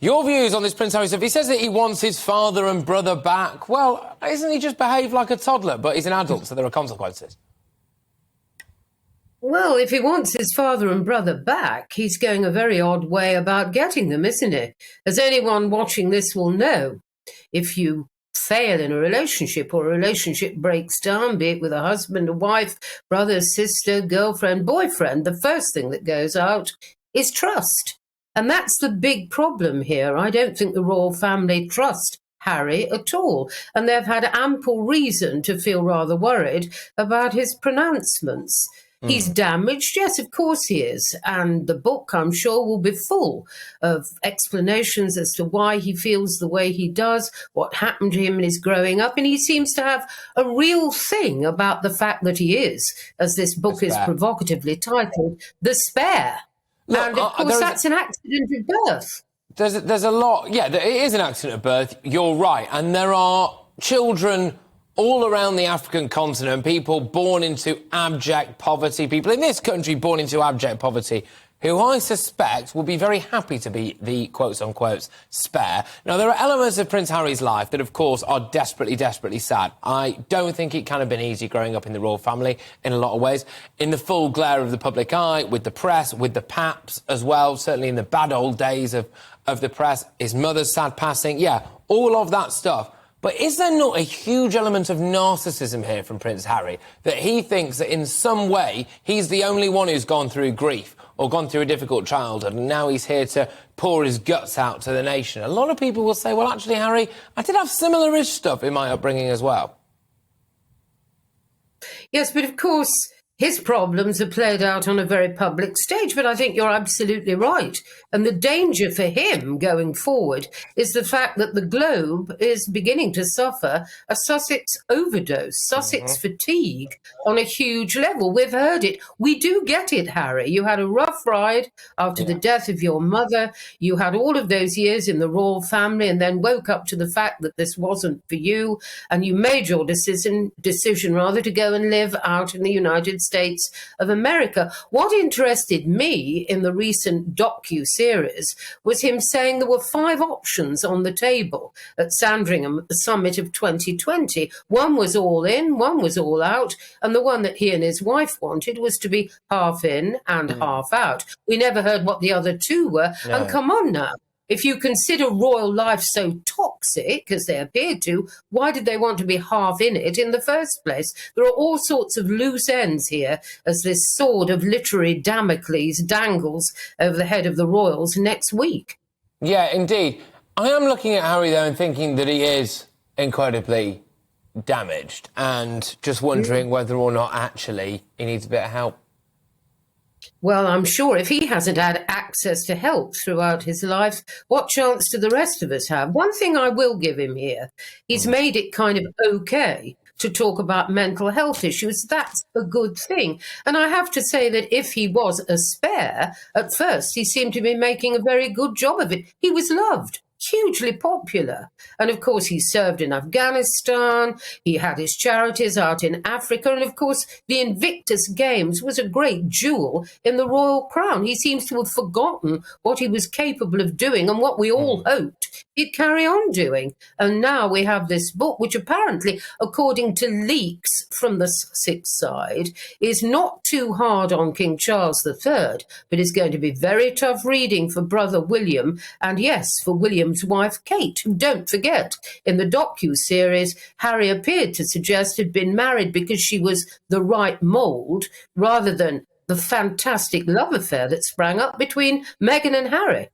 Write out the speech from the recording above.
Your views on this Prince Harry stuff? He says that he wants his father and brother back. Well, isn't he just behaved like a toddler? But he's an adult, so there are consequences. Well, if he wants his father and brother back, he's going a very odd way about getting them, isn't he? As anyone watching this will know, if you fail in a relationship or a relationship breaks down, be it with a husband, a wife, brother, sister, girlfriend, boyfriend, the first thing that goes out is trust. And that's the big problem here. I don't think the royal family trust Harry at all. And they've had ample reason to feel rather worried about his pronouncements. He's damaged, yes, of course he is. And the book, I'm sure, will be full of explanations as to why he feels the way he does, what happened to him in his growing up. And he seems to have a real thing about the fact that he is, as this book is provocatively titled, the spare. Look, and of course, that's an accident of birth. There's a lot. Yeah, it is an accident of birth. You're right. And there are children all around the African continent, people born into abject poverty, people in this country born into abject poverty, who I suspect will be very happy to be the quotes-unquote spare. Now, there are elements of Prince Harry's life that, of course, are desperately, desperately sad. I don't think it can have been easy growing up in the royal family in a lot of ways. In the full glare of the public eye, with the press, with the paps as well, certainly in the bad old days of the press, his mother's sad passing, yeah, all of that stuff. But is there not a huge element of narcissism here from Prince Harry, that he thinks that in some way he's the only one who's gone through grief or gone through a difficult childhood, and now he's here to pour his guts out to the nation? A lot of people will say, well, actually, Harry, I did have similar-ish stuff in my upbringing as well. Yes, but of course, his problems are played out on a very public stage, but I think you're absolutely right. And the danger for him going forward is the fact that the Globe is beginning to suffer a Sussex overdose, Sussex fatigue on a huge level. We've heard it. We do get it, Harry. You had a rough ride after the death of your mother. You had all of those years in the royal family and then woke up to the fact that this wasn't for you, and you made your decision to go and live out in the United States of America. What interested me in the recent docu-series was him saying there were 5 options on the table at Sandringham at the summit of 2020. One was all in, one was all out, and the one that he and his wife wanted was to be half in and half out. We never heard what the other 2 were. No. And come on now. If you consider royal life so toxic, as they appear to, why did they want to be half in it in the first place? There are all sorts of loose ends here as this sword of literary Damocles dangles over the head of the royals next week. Yeah, indeed. I am looking at Harry, though, and thinking that he is incredibly damaged and just wondering whether or not actually he needs a bit of help. Well, I'm sure if he hasn't had access to help throughout his life, what chance do the rest of us have? One thing I will give him here, he's made it kind of okay to talk about mental health issues. That's a good thing. And I have to say that if he was a spare, at first he seemed to be making a very good job of it. He was loved. Hugely popular. And of course, he served in Afghanistan, he had his charities out in Africa, and of course, the Invictus Games was a great jewel in the royal crown. He seems to have forgotten what he was capable of doing and what we all hoped he'd carry on doing. And now we have this book, which apparently, according to leaks from the Sussex side, is not too hard on King Charles III, but is going to be very tough reading for brother William, and yes, for William's wife Kate, who, don't forget, in the docu-series, Harry appeared to suggest had been married because she was the right mould, rather than the fantastic love affair that sprang up between Meghan and Harry.